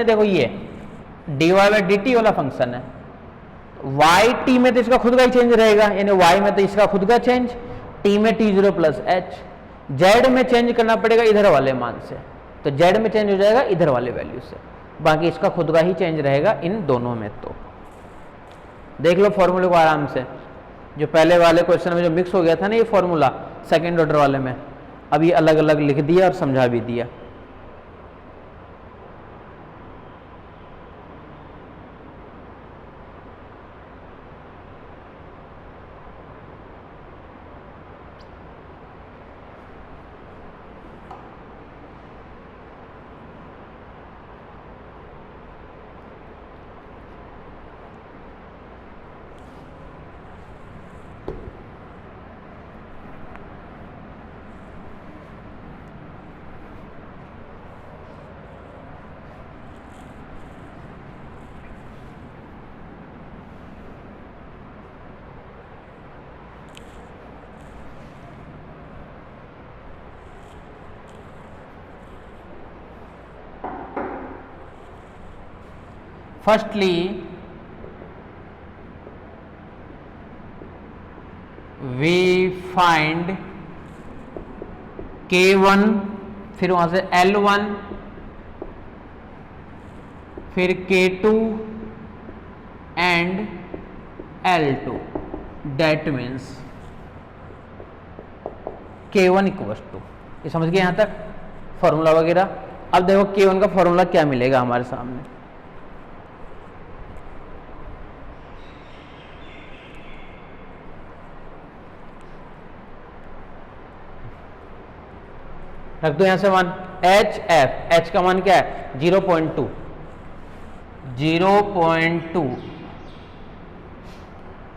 देखो ये dy by d T वाला फंक्शन है, वाई टी में तो इसका खुद का ही चेंज रहेगा, यानी वाई में तो इसका खुद का चेंज, टी में T zero plus H, Z में चेंज करना पड़ेगा इधर वाले मान से, तो जेड में चेंज हो जाएगा इधर वाले वैल्यू से, बाकी इसका खुद का ही चेंज रहेगा इन दोनों में। तो देख लो फॉर्मूले को आराम से, जो पहले वाले क्वेश्चन में जो मिक्स हो गया था ना ये फॉर्मूला सेकेंड ऑर्डर वाले में, अब ये अलग अलग लिख दिया और समझा भी दिया। Firstly, we find K1, फिर वहां से L1, फिर K2 and L2, that means K1 equals to, ये समझ गए यहां तक फॉर्मूला वगैरह। अब देखो K1 का फॉर्मूला क्या मिलेगा हमारे सामने, रख दो यहां से मान एच एफ, एच का मान क्या है 0.2, 0.2,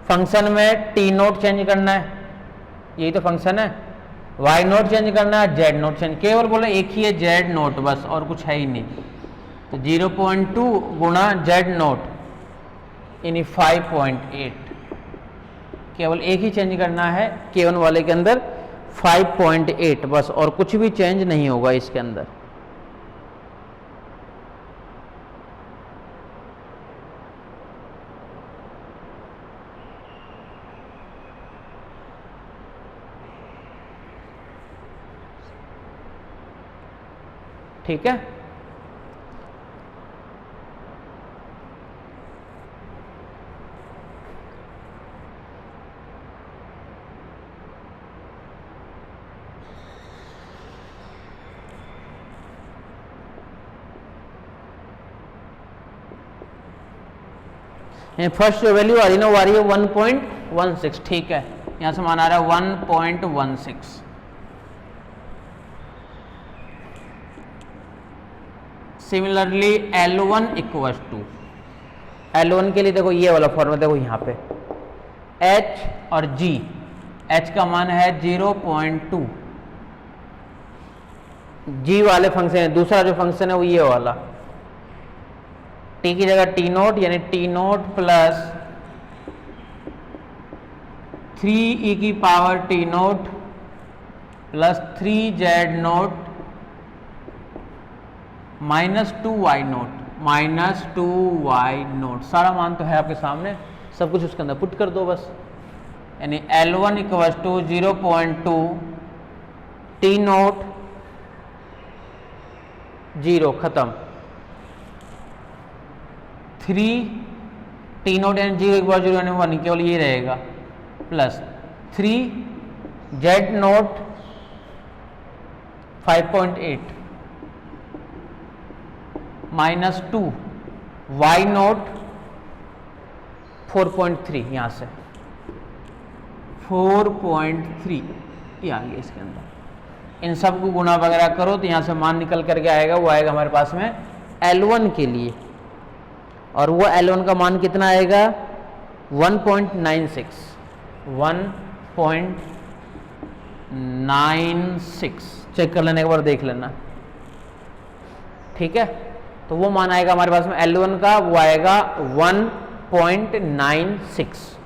फंक्शन में टी नोट चेंज करना है, यही तो फंक्शन है, वाई नोट चेंज करना है, जेड नोट चेंज, केवल बोले एक ही है जेड नोट बस, और कुछ है ही नहीं, तो 0.2 गुणा जेड नोट यानी 5.8, केवल एक ही चेंज करना है K1 वाले के अंदर 5.8 बस, और कुछ भी चेंज नहीं होगा इसके अंदर। ठीक है, फर्स्ट जो वैल्यू आ रही है ना वो आ रही है 1.16, ठीक है, यहां से मान आ रहा है 1.16। Similarly L1 equals to, L1 के लिए देखो ये वाला फॉर्मूला देखो यहाँ पे H और G, H का मान है 0.2, G वाले फंक्शन है, दूसरा जो फंक्शन है वो ये वाला, टी की जगह टी नोट यानी टी नोट प्लस 3e की power T note plus 3z note -2y note, -2y note, सारा मान तो है आपके सामने, सब कुछ उसके अंदर पुट कर दो बस, यानी L1 equals to 0.2 T note 0 खत्म, 3 टी नोट एंड 0 इक्वल 0 यानी 1, केवल ये रहेगा, plus 3 z naught 5.8 -2 y naught 4.3, यहां से 4.3 ये आ गया इसके अंदर। इन सब को गुणा वगैरह करो तो यहां से मान निकल करके आएगा, वो आएगा हमारे पास में L1 के लिए, और वो L1 का मान कितना आएगा 1.96, 1.96, चेक कर लेने के बाद देख लेना, ठीक है। तो वो मान आएगा हमारे पास में L1 का, वो आएगा 1.96,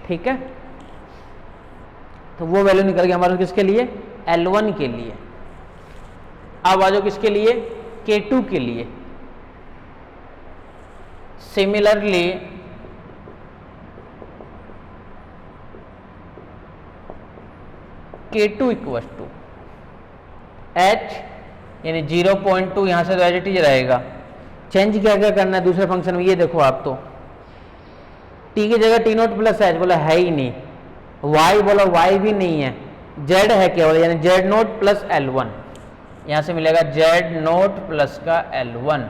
ठीक है। तो वो वैल्यू निकल गया हमारे किसके लिए, L1 के लिए। अब आ जाओ किसके लिए, K2 के लिए similarly K2 equal to H यानी 0.2 यहां से तो एज इट इज रहेगा। चेंज क्या क्या करना है दूसरे फंक्शन में, ये देखो आप तो t की जगह t0 प्लस एच बोला है ही नहीं, y बोला y भी नहीं है, z है केवल यानी z0 प्लस L1, यहां से मिलेगा z0 प्लस का L1।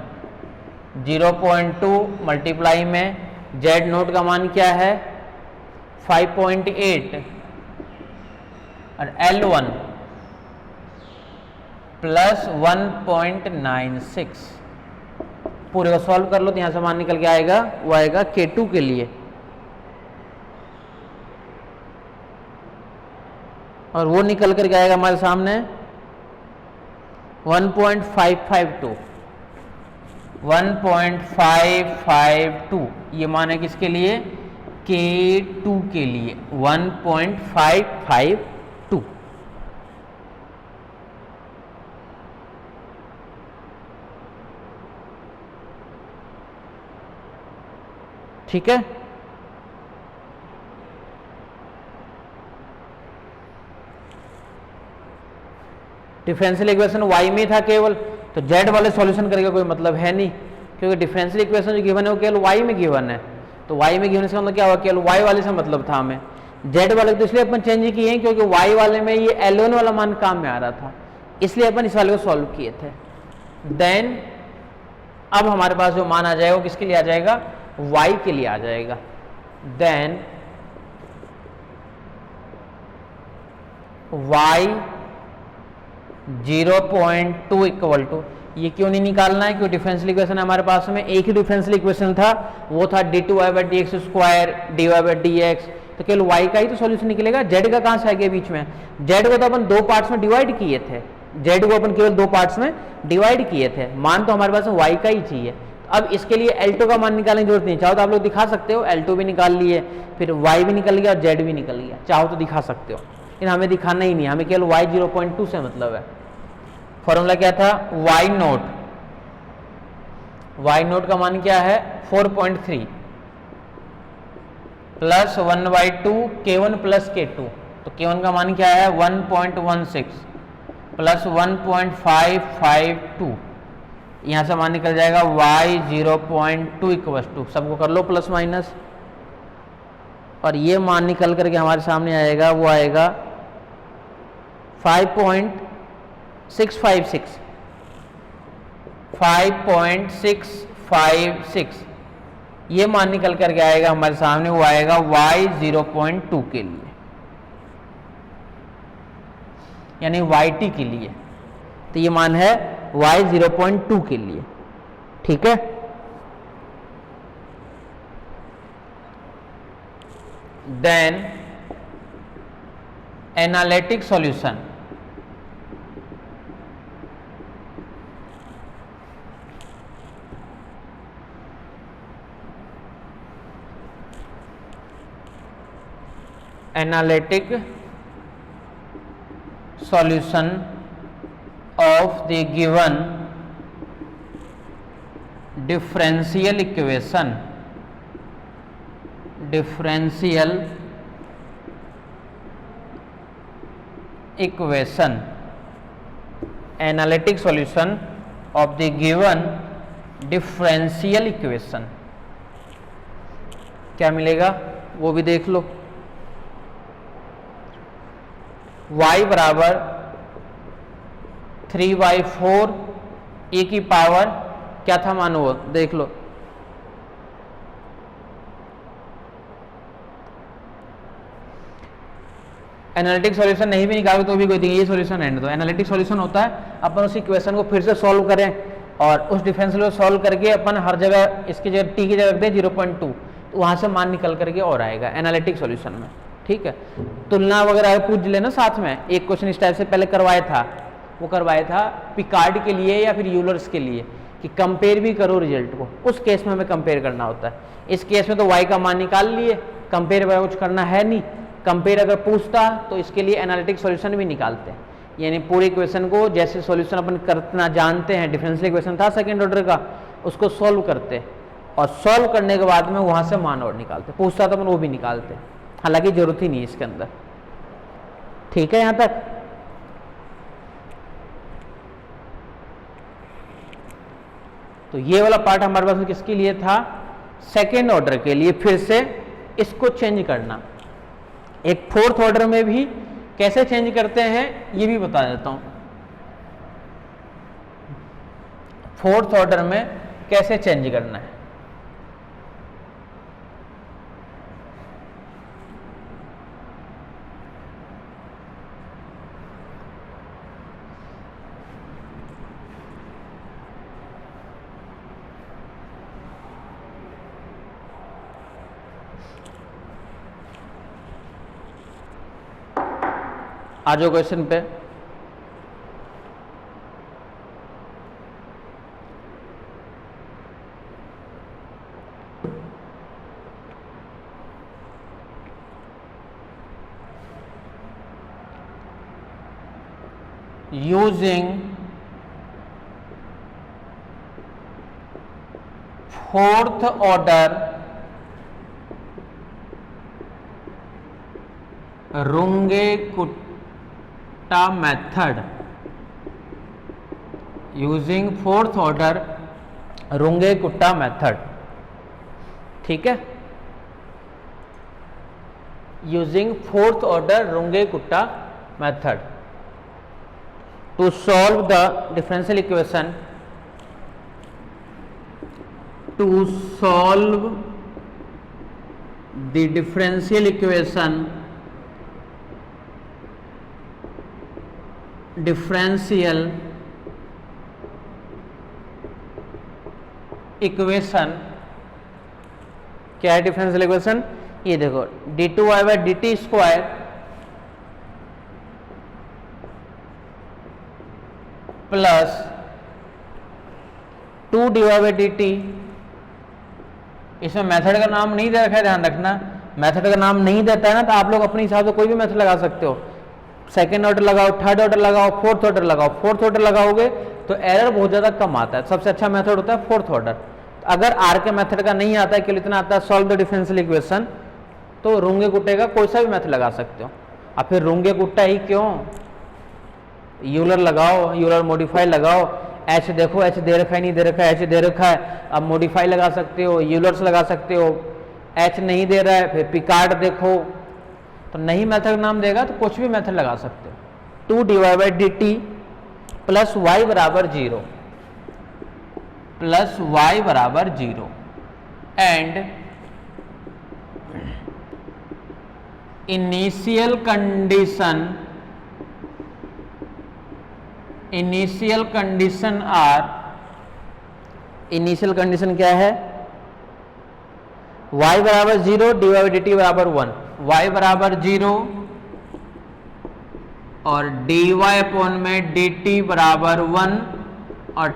0.2 मल्टीप्लाई में z0 का मान क्या है 5.8 और L1 प्लस 1.96। पूरे को सॉल्व कर लो तो यहां से मान निकल के आएगा, वो आएगा K2 के लिए और वो निकल करके आएगा हमारे सामने 1.552 1.552 ये मान है किसके लिए K2 के लिए 1.552। ठीक है, डिफरेंशियल इक्वेशन y में था केवल, तो z वाले सॉल्यूशन करने का कोई मतलब है नहीं, क्योंकि डिफरेंशियल इक्वेशन जो गिवन है वो केवल y में गिवन है, तो y में गिवन से मतलब क्या हुआ, केवल y वाले से मतलब था हमें। z वाले तो इसलिए अपन चेंज किए हैं क्योंकि y वाले में ये L1 वाला मान काम में आ रहा था, इसलिए अपन इस वाले को सॉल्व किए थे। देन अब हमारे पास जो मान आ जाएगा वो किसके लिए आ जाएगा, y के लिए आ जाएगा। देन y 0.2 इक्वल टू, ये क्यों नहीं निकालना है क्योंकि डिफरेंशियल इक्वेशन हमारे पास में एक ही डिफरेंशियल इक्वेशन था, वो था d2y/dx स्क्वायर dy/dx, तो केवल y का ही तो सॉल्यूशन निकलेगा, z का कहां से आ गया बीच में, z को तो अपन दो पार्ट्स में डिवाइड किए थे, z को अपन केवल दो पार्ट्स में डिवाइड किए थे, मान तो हमारे पास y का ही चाहिए। अब इसके लिए L2 का मान निकालने की जरूरत नहीं, चाहो तो आप लोग दिखा सकते हो, L2 भी निकाल लिए, फिर y भी निकल गया और z भी निकल गया, चाहो तो दिखा सकते हो, लेकिन हमें दिखाना ही नहीं, हमें केवल y 0.2 से मतलब है। फॉर्मूला क्या था, y नोट का मान क्या है 4.3 प्लस 1/2 K1 प्लस K2, तो K1 का मान क्या है 1.16 प्लस 1.552, यहां से मान निकल जाएगा y 0.2 इक्वल टू, सबको कर लो प्लस माइनस, और ये मान निकल करके हमारे सामने आएगा, वो आएगा 5.656 ये मान निकल करके आएगा हमारे सामने, वो आएगा y 0.2 के लिए यानी yt के लिए, तो ये मान है y 0.2 के लिए। ठीक है, then analytic solution, analytic solution of the given differential equation, analytic solution of the given differential equation क्या मिलेगा वो भी देख लो। y बराबर 3/4 e की पावर क्या था मान, वो देख लो, एनालिटिक सॉल्यूशन नहीं भी निकालोगे तो भी कोई दिक्कत, ये सॉल्यूशन है। तो एनालिटिक सॉल्यूशन होता है अपन उस इक्वेशन को फिर से सॉल्व करें और उस डिफरेंशियल को सॉल्व करके अपन हर जगह इसकी जगह t की जगह रख दें 0.2, तो वहां से मान निकल करके और आएगा एनालिटिक सॉल्यूशन में। ठीक है, तुलना वगैरह पूछ लेना साथ में, एक क्वेश्चन इस टाइप से पहले करवाया था, वो करवाया था पिकार्ड के लिए या फिर यूलर्स के लिए कि कंपेयर भी करो रिजल्ट को, उस केस में हमें कंपेयर करना होता है। इस केस में तो y का मान निकाल लिए, कंपेयर वगैरह कुछ करना है नहीं, कंपेयर अगर पूछता तो इसके लिए एनालिटिक सॉल्यूशन भी निकालते हैं, यानी पूरी इक्वेशन को जैसे सॉल्यूशन अपन करना जानते हैं, डिफरेंशियल इक्वेशन था सेकंड ऑर्डर का, उसको सॉल्व करते और सॉल्व करने के बाद में वहां से मान और निकालते, पूछता था अपन वो भी निकालते, हालांकि जरूरत ही नहीं इसके अंदर। ठीक है यहां तक। तो ये वाला पार्ट हमारे पास किसके लिए था, सेकेंड ऑर्डर के लिए। फिर से इसको चेंज करना, एक फोर्थ ऑर्डर में भी कैसे चेंज करते हैं ये भी बता देता हूं। फोर्थ ऑर्डर में कैसे चेंज करना है, आ जाओ क्वेश्चन पे। using fourth order Runge-Kutta method, using fourth order Runge-Kutta method, ठीक है, using fourth order Runge-Kutta method to solve the differential equation, to solve the differential equation, differential equation क्या है डिफरेंशियल इक्वेशन, ये देखो d2y by dt square plus 2dy by dt, इसमें method का नाम नहीं दे रखा है, ध्यान रखना, मेथड का नाम नहीं देता है ना तो आप लोग अपने हिसाब से कोई भी मेथड लगा सकते हो, सेकेंड ऑर्डर लगाओ, थर्ड ऑर्डर लगाओ, फोर्थ ऑर्डर लगाओ। फोर्थ ऑर्डर लगाओगे तो एरर बहुत ज्यादा कम आता है, सबसे अच्छा मेथड होता है फोर्थ ऑर्डर। अगर आर के मेथड का नहीं आता है, केवल इतना आता है सॉल्व द डिफरेंशियल इक्वेशन, तो रूंगे गुट्टे का कोई सा भी मेथड लगा सकते हो। अब फिर रूंगे गुट्टा ही क्यों, यूलर लगाओ, यूलर मॉडिफाई लगाओ, एच देखो एच दे रखा है नहीं दे रखा है, एच दे रखा है, अब मॉडिफाई लगा सकते हो, यूलर्स लगा सकते हो, एच नहीं दे रहा है फिर पिकार्ड देखो, तो नहीं मेथड नाम देगा तो कुछ भी मेथड लगा सकते हो। 2dy by dt plus y बराबर 0, प्लस y बराबर 0 and initial condition are, initial condition क्या है, y बराबर 0, dy बाई dt बराबर 1, y बराबर 0 और dy अपॉन में dt बराबर 1 और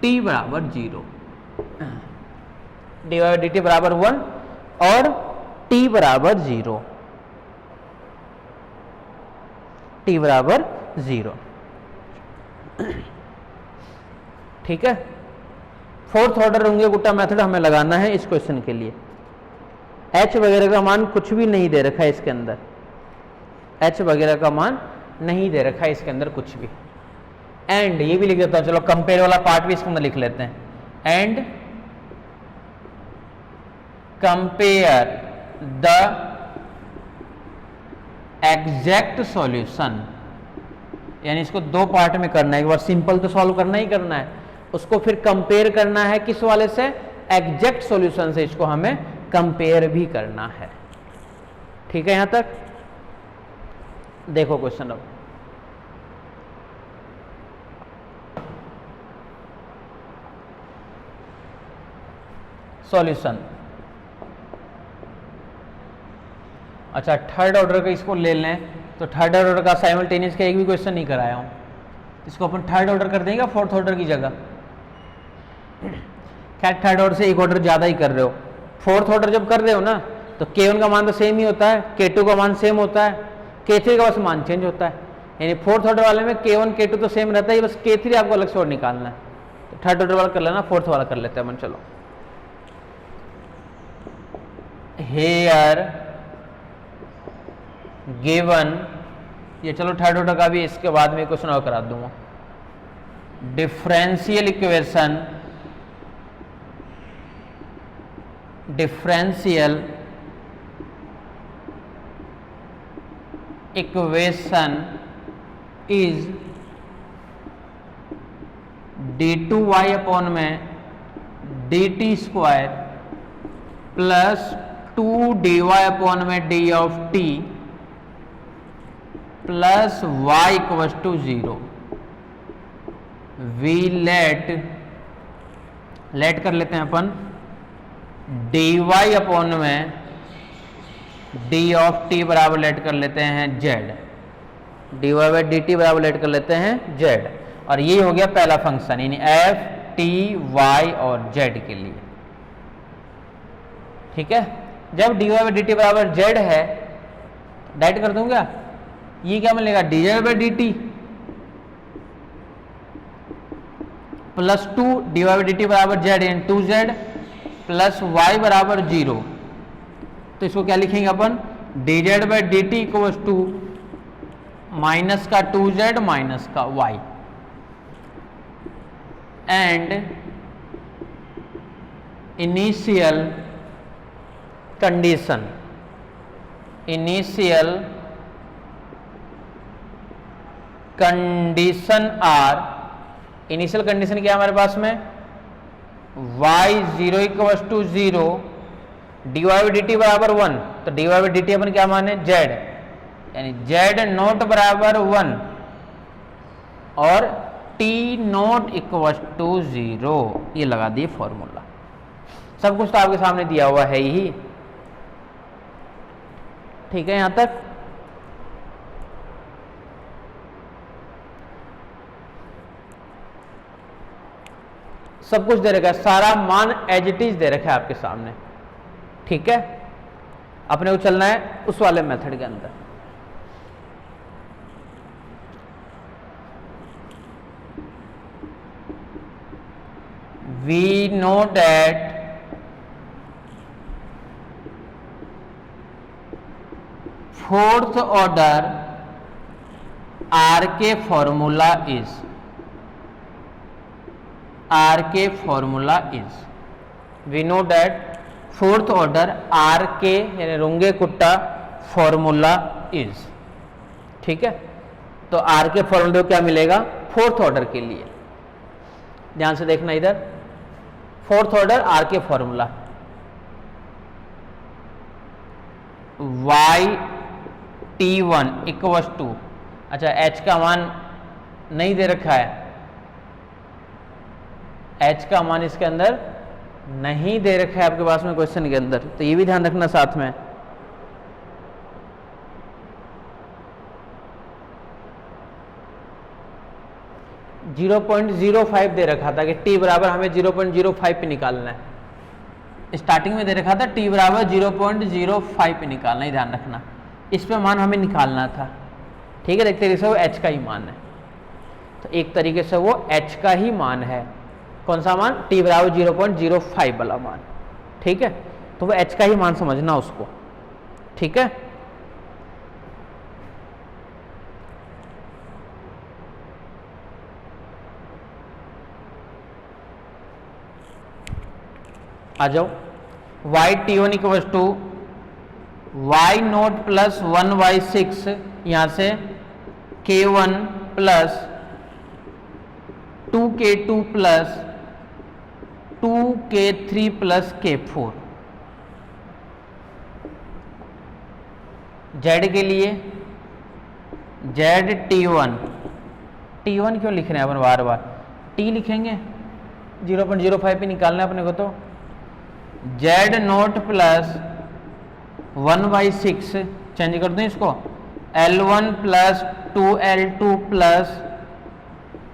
t बराबर 0, dy बाई dt बराबर 1 और t बराबर 0, t बराबर 0। ठीक है, फोर्थ ऑर्डर रूंगे-गुट्टा मेथड हमें लगाना है इस क्वेश्चन के लिए। h वगैरह का मान कुछ भी नहीं दे रखा है इसके अंदर, h वगैरह का मान नहीं दे रखा है इसके अंदर कुछ भी। एंड ये भी लिख देता हूं, चलो कंपेयर वाला पार्ट भी इसके अंदर लिख लेते हैं, and compare the exact solution, यानी इसको दो पार्ट में करना है, एक बार सिंपल तो सॉल्व करना ही करना है, उसको फिर कंपेयर करना है किस वाले से, एग्जैक्ट सॉल्यूशन से, इसको हमें कंपेयर भी करना है। ठीक है, यहां तक देखो क्वेश्चन। अब सॉल्यूशन, अच्छा थर्ड ऑर्डर का इसको ले लें, तो थर्ड ऑर्डर का साइमल्टेनियस का एक भी क्वेश्चन नहीं कराया हूं, इसको अपन थर्ड ऑर्डर कर देंगे फोर्थ ऑर्डर की जगह। खैर थर्ड ऑर्डर से एक ऑर्डर ज्यादा ही कर रहे हो, फोर्थ ऑर्डर जब कर रहे हो ना तो K1 का मान तो सेम ही होता है, K2 का मान सेम होता है, K3 का बस मान चेंज होता है, यानी फोर्थ ऑर्डर वाले में K1 K2 तो सेम रहता है, बस K3 आपको अलग से और निकालना है। तो थर्ड ऑर्डर वाला कर लेना, फोर्थ वाला कर लेते हैं अपन। चलो, हेयर गिवन, ये चलो थर्ड ऑर्डर का भी इसके बाद में क्वेश्चन और करा दूंगा। Differential equation, differential equation is d2y upon में dt square plus 2dy upon में d of t plus y equals to 0। We let कर लेते हैं अपन dy अपॉन में d ऑफ t बराबर लेट कर लेते हैं z, dy बाई dt बराबर लेट कर लेते हैं z। और ये हो गया पहला फंक्शन, यानी f t y और z के लिए। ठीक है, जब dy बाई dt बराबर z है, डाइट कर दूंगा, ये क्या मिलेगा dz by dt plus 2 dy by dt बराबर z यानी 2z प्लस y बराबर 0। तो इसको क्या लिखेंगे अपन, dz by dt equals to minus का 2z माइनस का y and initial condition, initial condition are, initial condition क्या है हमारे पास में, y 0 equals to 0 dy by dt बराबर 1। तो dy बाई dt अपन क्या माने, z, यानी z नोट बराबर 1 और t नोट इक्वल्स टू 0। ये लगा दिए फॉर्मूला। सब कुछ तो आपके सामने दिया हुआ है ही। ठीक है, यहां तक सब कुछ दे रखा है, सारा मान एज इट इज दे रखा है आपके सामने। ठीक है, अपने को चलना है उस वाले मेथड के अंदर। We know that fourth order R K formula is, R K formula is, we know that fourth order R K यानी रुंगे कुट्टा फॉर्मूला इज। ठीक है, तो आर के फॉर्मूले को क्या मिलेगा, फोर्थ ऑर्डर के लिए, ध्यान से देखना इधर, fourth order R K formula y t1 equals to, अच्छा h का मान नहीं दे रखा है, h का मान इसके अंदर नहीं दे रखा है आपके पास में क्वेश्चन के अंदर, तो ये भी ध्यान रखना साथ में। जीरो 0.05 दे रखा था कि t बराबर हमें 0.05 पे निकालना है। स्टार्टिंग में दे रखा था t बराबर 0.05 पे निकालना, ही ध्यान रखना, इस पे मान हमें निकालना था। ठीक है, देखते से वो h का ही मान है, तो एक तरीके से वो h का ही मान है। कौन सा मान, t बराबर 0.05 वाला मान। ठीक है, तो वो h का ही मान समझना उसको। ठीक है, आ जाओ, y t1 equals to y naught plus 1/6, यहां से k1 plus 2k2 plus 2k3 plus k4। z के लिए z t1, t1 क्यों लिख रहे हैं अपन बार बार, t लिखेंगे, 0.05 पे निकालना है अपने को। तो z नोट प्लस 1/6, चेंज कर दूं इसको, L1 plus 2L2 plus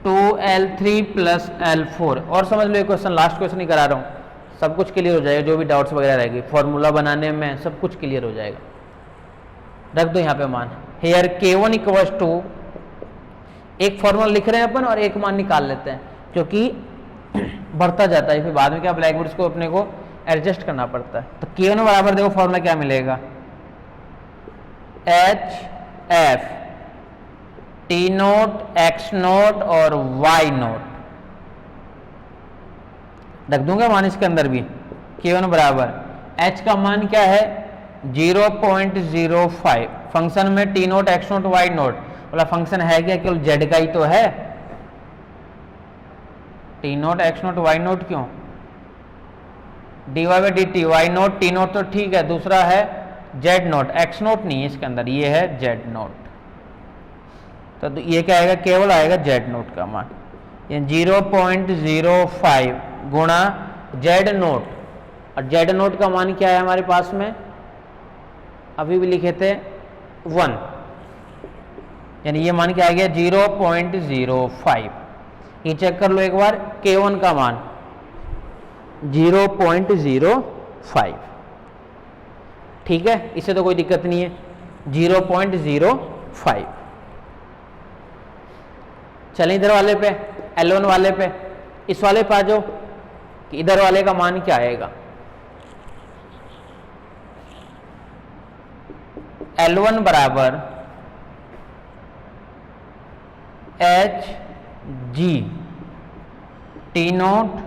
2L3 plus L4। और समझ लो, ये क्वेश्चन लास्ट क्वेश्चन ही करा रहा हूँ, सब कुछ क्लियर हो जाएगा, जो भी डाउट्स वगैरह रहेगी फॉर्मूला बनाने में सब कुछ क्लियर हो जाएगा। रख दो यहाँ पे मान, हेयर K1 इक्वल्स टू एक फॉर्मूला लिख रहे हैं अपन और एक मान निकाल लेते हैं, क्योंकि बढ़ता जाता है फिर बाद में क्या ब्लैक बोर्ड को अपने को एडजस्ट करना पड़ता है। तो K1 बराबर देखो फॉर्मूला क्या मिलेगा, H F T naught x note और वाई नोट, रख दूंगा मान इसके अंदर भी। K1 बराबर h का मान क्या है 0.05, फंक्शन में t naught x naught y naught वाला फंक्शन है क्या, केवल z का ही तो है, t naught x naught y naught क्यों, d y by d t, y naught t naught तो ठीक है, दूसरा है जेड नोट, एक्स नोट नहीं है इसके अंदर, ये है जेड नोट। तो ये क्या आएगा, केवल आएगा जेड नोट का मान, ये 0.05 गुणा जेड नोट, और जेड नोट का मान क्या है हमारे पास में, अभी भी लिखे थे 1, यानी ये मान क्या आ गया 0.05। ये चेक कर लो एक बार, K1 का मान 0.05, ठीक है, इससे तो कोई दिक्कत नहीं है, 0.05। चलें इधर वाले पे, L1 वाले पे, इस वाले पे आ जाओ कि इधर वाले का मान क्या आएगा, L1 बराबर H G T note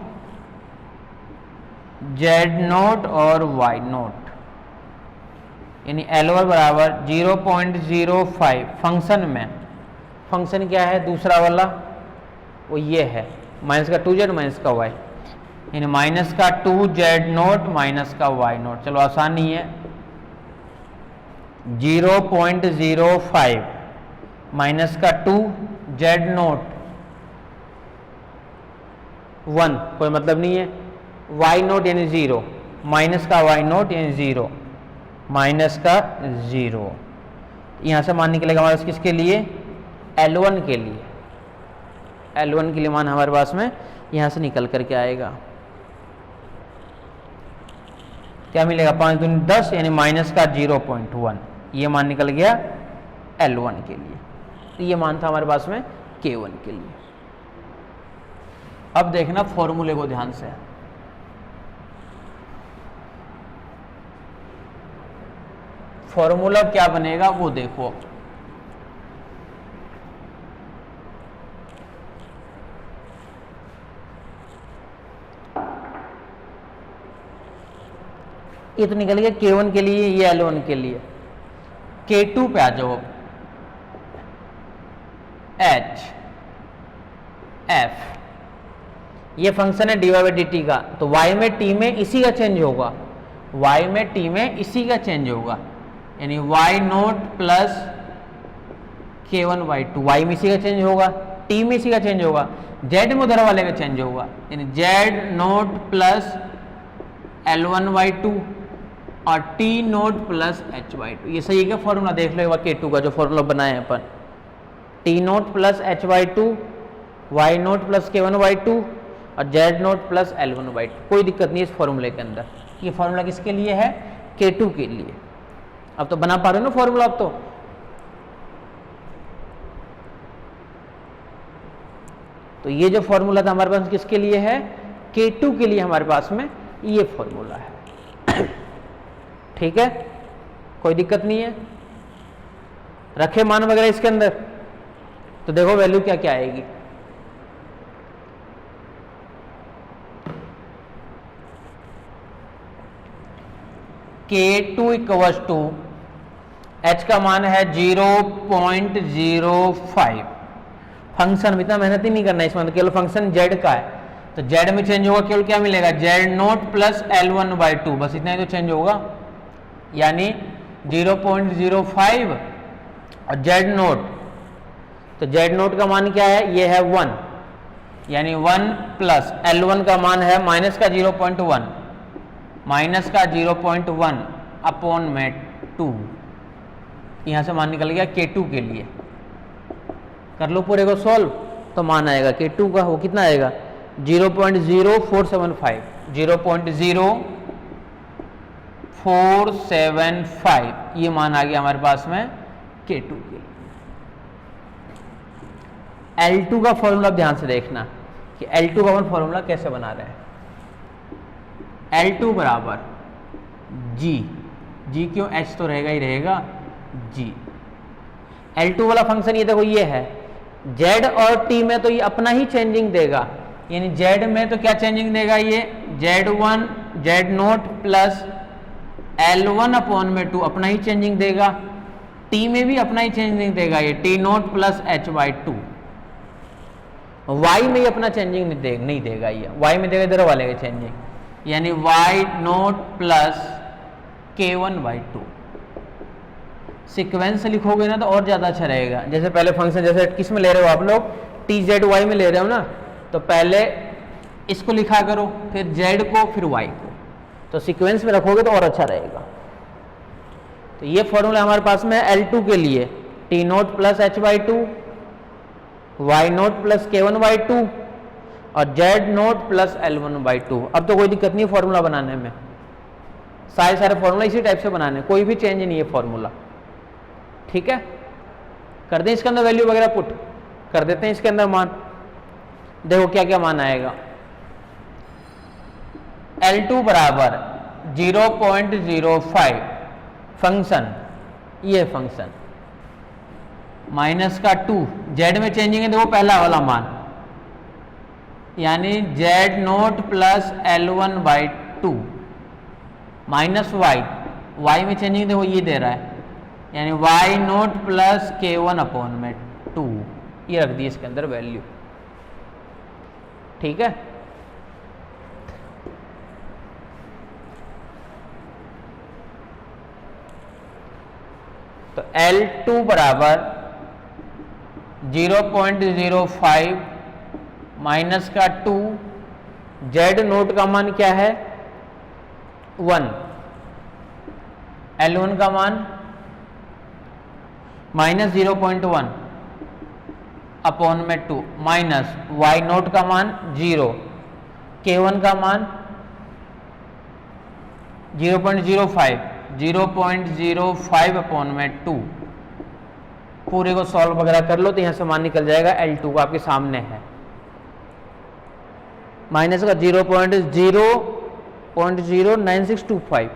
Z note और वाई नोट, यानी L1 बराबर 0.05, फंक्शन में फंक्शन क्या है दूसरा वाला, वो ये है माइनस का 2z माइनस का y, यानी माइनस का 2z नोट माइनस का y नोट। चलो आसान नहीं है, 0.05 माइनस का 2z नोट 1, कोई मतलब नहीं है, y नोट यानी 0, माइनस का y नोट यानी 0, माइनस का 0, यहां से मान निकलेगा हमारे पास किसके लिए, L1 के लिए, L1 के लिए मान हमारे पास में यहां से निकल करके आएगा, क्या मिलेगा 5 दूनी 10 यानी माइनस का 0.1, ये मान निकल गया L1 के लिए। तो ये मान था हमारे पास में K1 के लिए। अब देखना फॉर्मूले को ध्यान से, फॉर्मूला क्या बनेगा वो देखो, ये तो निकल गया K1 के लिए, ये L1 के लिए। K2 पे आ जाओ, H F ये फंक्शन है dy बाई dt का, तो y में t में इसी का चेंज होगा, y में t में इसी का चेंज होगा, यानी y naught plus K1 by 2, y में इसी का चेंज होगा, t में इसी का चेंज होगा, z में उधर वाले का चेंज होगा, यानी z note plus L1 by 2 और t note plus h by 2। ये सही है फॉर्मूला, देख लो एक बार K2 का जो फॉर्मूला बनाए हैं अपन, t note plus h by 2, y naught plus K1 by 2 और z note plus L1 by 2, कोई दिक्कत नहीं इस फॉर्मूले के अंदर। ये फॉर्मूला किसके लिए है, K2 के लिए। अब तो बना पा रहे हो ना फॉर्मूला, अब तो ये जो फॉर्मूला था हमारे पास किसके लिए है, K2 के लिए हमारे पास में ये फॉर्मूला है, ठीक है, कोई दिक्कत नहीं है। रखे मान वगैरह इसके अंदर, तो देखो वैल्यू क्या क्या आएगी, K2 इक्वल्स टू h का मान है 0.05, फंक्शन इतना मेहनत ही नहीं करना इसमें, तो केवल फंक्शन z का है, तो z में चेंज होगा केवल क्या मिलेगा, z note plus L1 by 2, बस इतना ही तो चेंज होगा, यानी 0.05 और z नोट, तो z नोट का मान क्या है, ये है 1, यानी 1 प्लस L1 का मान है माइनस का 0.1, माइनस का 0.1 अपॉन में 2, यहां से मान निकल गया K2 के लिए। कर लो पूरे को सॉल्व, तो मान आएगा K2 का, वो कितना आएगा 0.0475, 0.0475 ये मान आ गया हमारे पास में K2 के लिए। L2 का फॉर्मूला ध्यान से देखना कि L2 का अपन फॉर्मूला कैसे बना रहे हैं। L2 बराबर जी क्यों, H तो रहेगा ही रहेगा, G। L2 वाला फंक्शन ये देखो ये है, Z और T में तो ये अपना ही चेंजिंग देगा, यानी Z में तो क्या चेंजिंग देगा, ये Z1 Z0 plus L1 upon में 2 अपना ही चेंजिंग देगा, T में भी अपना ही चेंजिंग देगा, ये T0 प्लस H/2। Y में ही अपना चेंजिंग नहीं देगा, ये Y में देगा इधर वाले का चेंजिंग, यानी Y0 प्लस K1/2। सीक्वेंस लिखोगे ना तो और ज़्यादा अच्छा रहेगा। जैसे पहले फंक्शन जैसे किस में ले रहे हो आप लोग, TZY में ले रहे हो ना, तो पहले इसको लिखा करो, फिर Z को, फिर Y को, तो सीक्वेंस में रखोगे तो और अच्छा रहेगा। तो ये फॉर्मूला हमारे पास में है L2 के लिए, T0 plus H/2, Y0 plus K1/2 और Z0 प्लस L1/2। अब तो कोई दिक्कत नहीं है फॉर्मूला बनाने में, सारे फॉर्मूला इसी टाइप से बनाने, कोई भी चेंज नहीं है फॉर्मूला। ठीक है, कर दें इसके अंदर वैल्यू वगैरह पुट कर देते हैं, इसके अंदर मान देखो क्या क्या मान आएगा। L2 बराबर 0.05 फंक्शन, ये फंक्शन माइनस का 2, Z में चेंजिंग है देखो पहला वाला मान, यानी Z0 plus L1/2 minus Y में चेंजिंग देखो ये दे रहा है, यानी Y0 प्लस K1 अपॉन में 2, ये रख दी इसके अंदर वैल्यू। ठीक है, तो L2 बराबर 0.05 माइनस का 2, Z0 का मान क्या है 1, L1 का मान माइनस 0.1 अपॉन में 2 माइनस Y0 का मान 0, K1 का मान 0.05 अपॉन में 2। पूरे को सॉल्व वगैरह कर लो तो यहाँ से मान निकल जाएगा, L2 का आपके सामने है, माइनस का 0.09625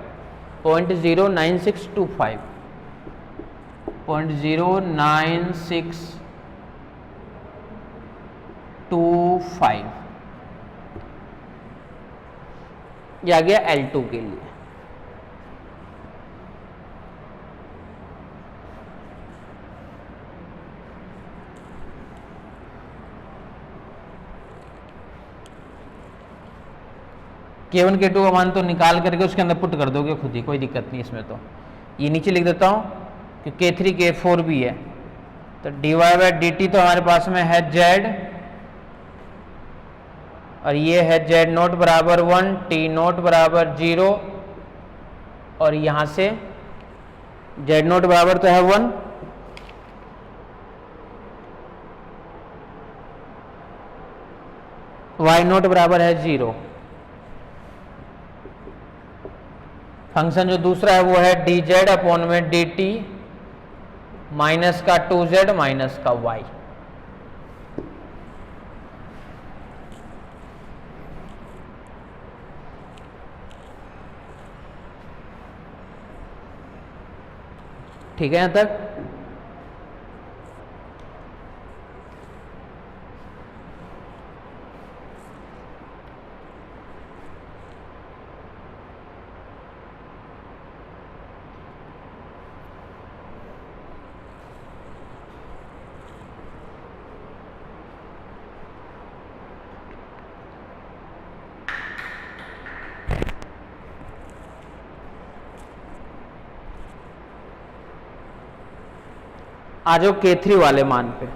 0.9625 ये आ गया L2 के लिए। K1 K2 का मान तो निकाल करके उसके अंदर पुट कर दोगे खुद ही, कोई दिक्कत नहीं इसमें। तो ये नीचे लिख देता हूँ कि K3 K4 भी है, तो dy/dt तो हमारे पास में है Z और ये है Z0 बराबर 1, T0 बराबर 0 और यहाँ से Z0 बराबर तो है 1, Y0 बराबर है 0। फंक्शन जो दूसरा है वो है dz अपॉन में dt माइनस का 2z माइनस का y। ठीक है, यहां तक आ जाओ K3 वाले मान पे।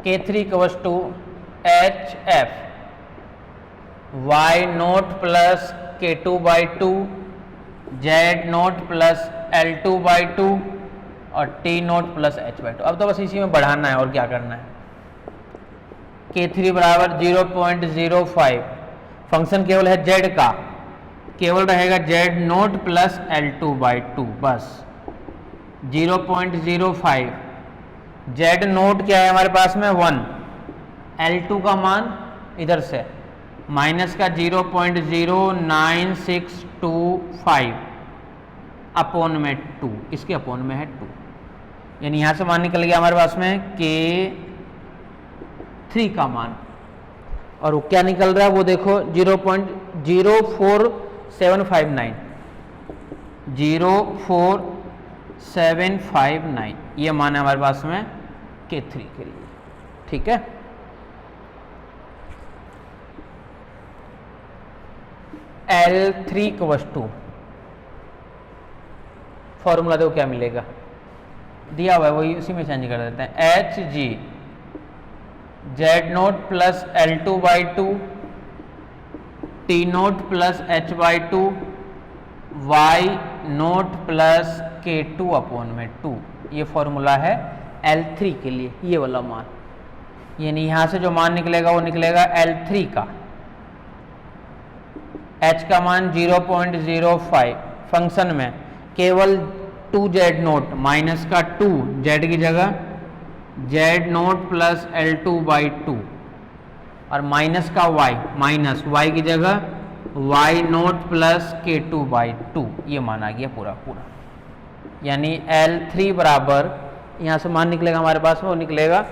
K3 equals to HF Y0 plus K2/2 Z0 plus L2/2 और T0 प्लस H/2। अब तो बस इसी में बढ़ाना है और क्या करना है। K3 बराबर 0.05 फंक्शन केवल है Z का, केवल रहेगा जेड नोट प्लस L2/2 बस 0.05। जेड नोट क्या है हमारे पास में 1, L2 का मान इधर से माइनस का 0.09625 अपॉन में 2, इसके अपॉन में है 2, यानी यहां से मान निकल गया हमारे पास में K3 का मान। और वो क्या निकल रहा है वो देखो 0.04759, 04759 ये मान है हमारे पास में K3 के लिए। ठीक है, L3 = फॉर्मूला देखो क्या मिलेगा, दिया हुआ है वही उसी में चेंज कर देते हैं। Hg Z note plus L2/2 T note plus H/2 Y naught plus K2 upon में 2, ये फॉर्मूला है L3 के लिए, ये वाला मान। यानी यहां से जो मान निकलेगा वो निकलेगा L3 का। H का मान 0.05, फंक्शन में केवल 2Z नोट माइनस का 2 Z की जगह जेड नोट प्लस L2/2 और माइनस का Y, माइनस Y की जगह Y नोट प्लस K2/2, ये मान आ गया पूरा पूरा। यानी L3 बराबर यहाँ से मान निकलेगा हमारे पास में, वो निकलेगा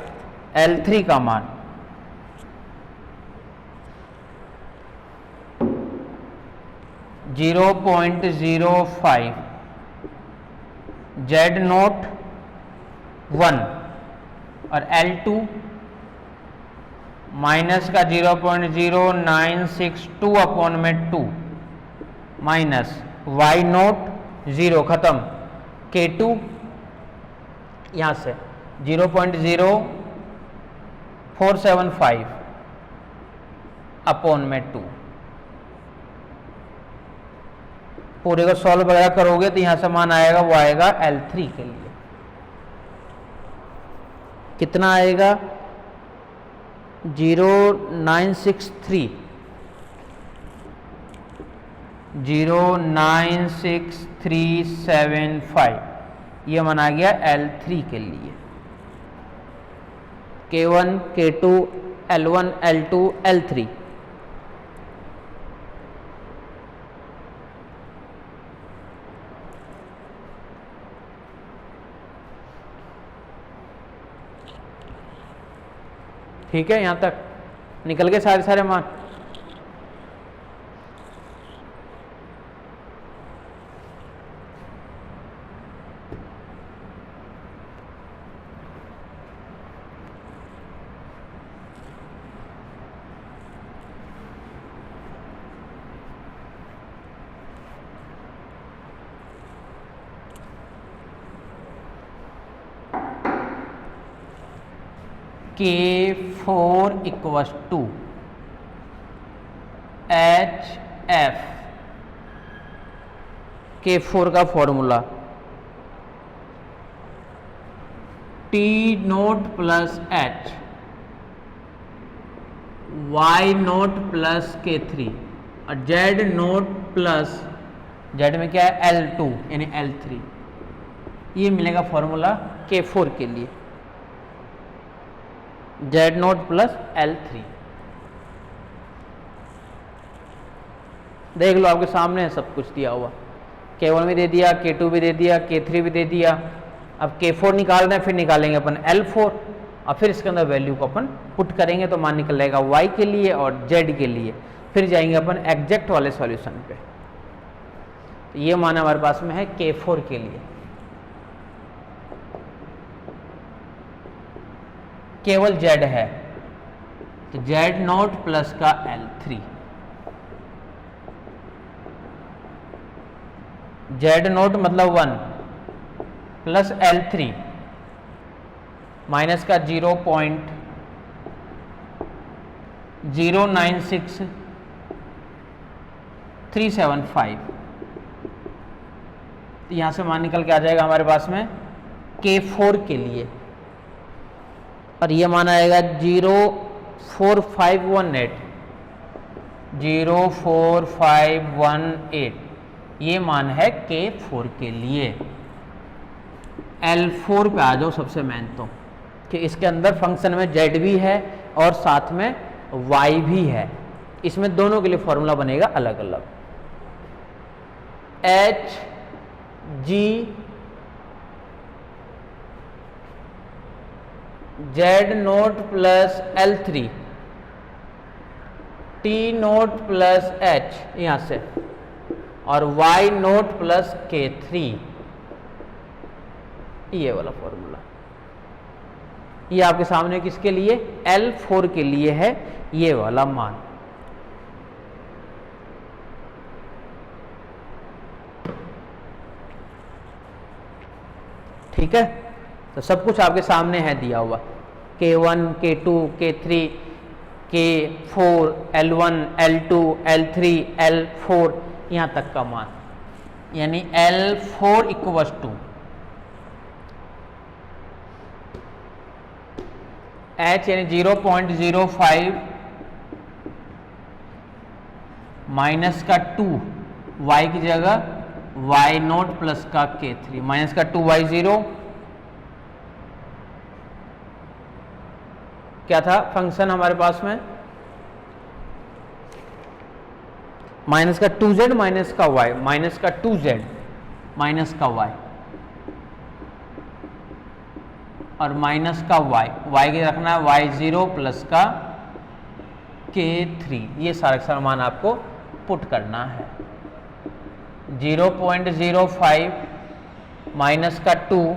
L3 का मान 0.05 जेड नोट 1 और L2 माइनस का 0.0962 अपॉन में 2 माइनस Y नोट 0 खत्म, K2 यहां से 0.0475 अपॉन में 2। पूरे को सॉल्व वगैरह करोगे तो यहां से मान आएगा वो आएगा L3 के लिए कितना आएगा 0.963 0.96375, ये मान आ गया L3 के लिए। K1 K2 L1 L2 L3। ठीक है, यहां तक निकल गए सारे सारे मान। K4 = HF, K4 का formula T note plus H Y naught plus K3 और Z नोट प्लस Z में क्या है L2 यानी L3, ये मिलेगा फॉर्मूला K4 के लिए, जेड नोट प्लस L3। देख लो आपके सामने है सब कुछ दिया हुआ, K1 भी दे दिया, K2 भी दे दिया, K3 भी दे दिया। अब K4 निकाल रहे हैं, फिर निकालेंगे अपन L4 और फिर इसके अंदर वैल्यू को अपन पुट करेंगे तो मान निकल जाएगा Y के लिए और Z के लिए। फिर जाएंगे अपन एग्जैक्ट वाले सॉल्यूशन पे, तो ये मान हमारे पास में है K4 के लिए। केवल Z है तो Z नोट प्लस का L3, Z नोट मतलब 1 प्लस L3 माइनस का 0.096375, तो यहां से मान निकल के आ जाएगा हमारे पास में K4 के लिए और ये मान आएगा 04518 04518, ये मान है K4 के लिए। L4 पे आ जाओ सबसे मेन तो, कि इसके अंदर फंक्शन में Z भी है और साथ में Y भी है, इसमें दोनों के लिए फॉर्मूला बनेगा अलग अलग। H G Z note plus L3 T note plus H यहां से, और Y नोट प्लस K3, ये वाला फॉर्मूला। ये आपके सामने किसके लिए? L4 के लिए है ये वाला मान। ठीक है, तो सब कुछ आपके सामने है दिया हुआ, K1 K2 K3 K4 L1 L2 L3 L4 यहां तक का मान, यानी L4 इक्वल्स टू H यानी 0.05 माइनस का 2 Y की जगह Y नोट प्लस का K3 माइनस का 2Y0, क्या था फंक्शन हमारे पास में? माइनस का 2Z माइनस का Y, माइनस का 2Z माइनस का Y और माइनस का Y के रखना है Y0 प्लस का K3, ये सारा मान आपको पुट करना है। 0.05 माइनस का 2,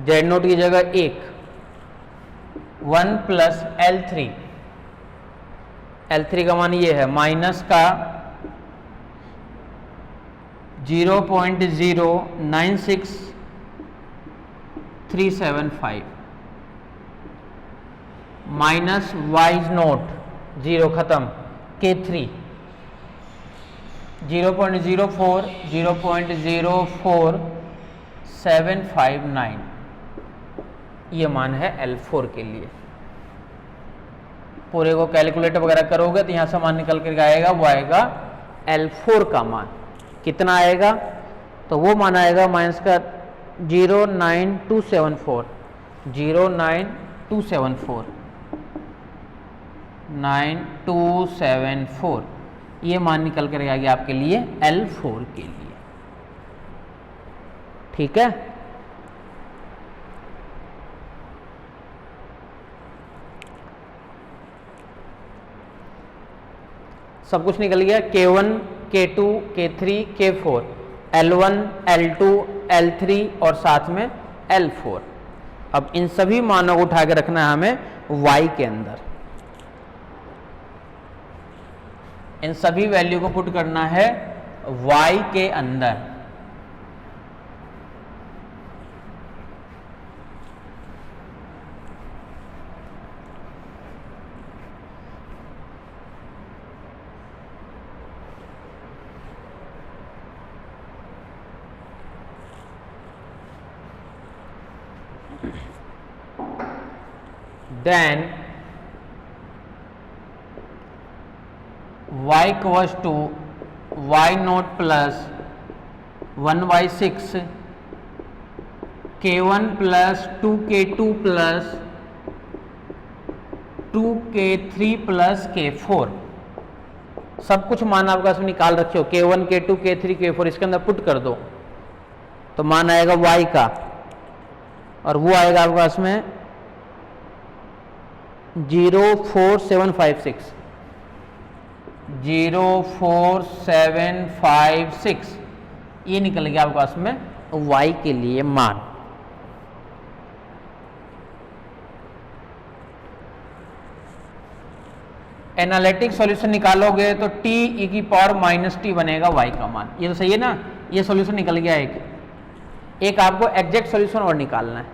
Z नोट की जगह 1 प्लस L3 का मान ये है माइनस का 0.096375 माइनस Y नोट 0 खत्म K3 0.04 ये मान है L4 के लिए। पूरे को कैलकुलेटर वगैरह करोगे तो यहां से मान निकल कर आएगा, वो आएगा L4 का मान कितना आएगा, तो वो मान आएगा माइनस का 0.9274 ये मान निकल कर आएगा आपके लिए L4 के लिए। ठीक है, सब कुछ निकल गया। K1 K2 K3 K4 L1 L2 L3 और साथ में L4। अब इन सभी मानों को उठा के रखना है हमें Y के अंदर, इन सभी वैल्यू को पुट करना है Y के अंदर। Then Y equals to Y naught plus 1/6 K1 plus 2K2 plus 2K3 plus K4, सब कुछ मान आपका इसमें निकाल रखे हो। K1 K2 K3 K4 इसके अंदर पुट कर दो तो मान आएगा Y का, और वो आएगा आपके पास में 04756 ये निकल गया आपके पास में Y के लिए मान। एनालिटिक सॉल्यूशन निकालोगे तो t e की पावर -t बनेगा Y का मान। ये तो सही है ना, ये सॉल्यूशन निकल गया। एक आपको एग्जैक्ट सॉल्यूशन और निकालना है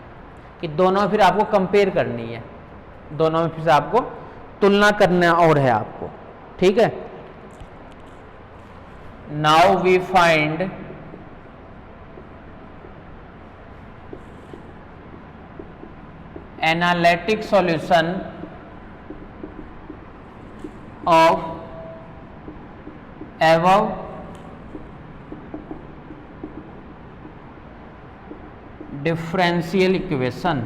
कि दोनों फिर आपको कंपेयर करनी है, दोनों में फिर से आपको तुलना करना और है आपको। ठीक है, now we find analytic solution of above differential equation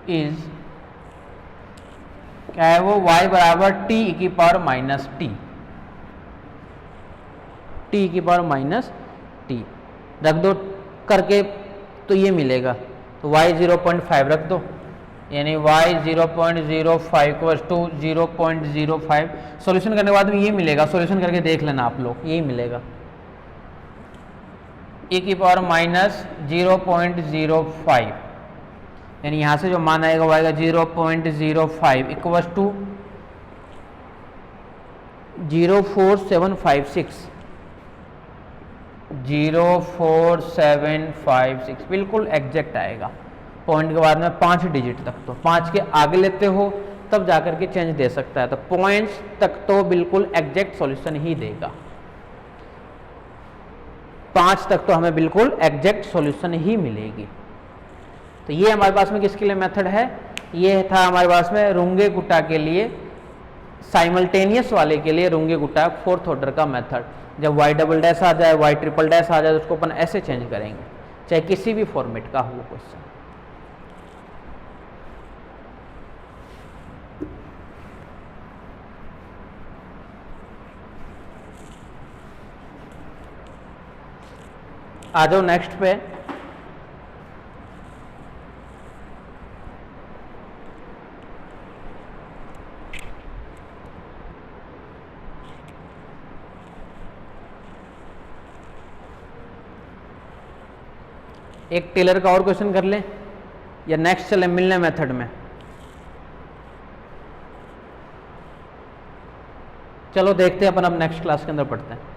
is क्या है वो y बराबर t e की power minus T, t e की पावर माइनस टी रख दो करके तो ये मिलेगा। तो y 0.5 रख दो, यानी y 0.05 इक्वल्स टू 0.05। सॉल्यूशन करने के बाद में ये मिलेगा, सॉल्यूशन करके देख लेना आप लोग, यही मिलेगा e की पावर माइनस 0.05, यानी यहाँ से जो मान आएगा वो आएगा 0.05 इक्वल्स टू 04756, 04756 बिल्कुल एग्जैक्ट आएगा। पॉइंट के बाद में 5 डिजिट तक, तो 5 के आगे लेते हो तब जाकर के चेंज दे सकता है, तो पॉइंट्स तक तो बिल्कुल एग्जैक्ट सॉल्यूशन ही देगा। 5 तक तो हमें बिल्कुल एग्जैक्ट सॉल्यूशन ही मिलेगी। तो ये हमारे पास में किसके लिए मेथड है, ये था हमारे पास में रुंगे गुट्टा के लिए, साइमल्टेनियस वाले के लिए रुंगे गुट्टा फोर्थ ऑर्डर का मेथड। जब y डबल डैश आ जाए, y ट्रिपल डैश आ जाए तो उसको अपन ऐसे चेंज करेंगे, चाहे किसी भी फॉर्मेट का हो क्वेश्चन। आ जाओ नेक्स्ट पे। एक टेलर का और क्वेश्चन कर लें या नेक्स्ट चले मिलने मेथड में? चलो देखते हैं अपन, अब नेक्स्ट क्लास के अंदर पढ़ते हैं।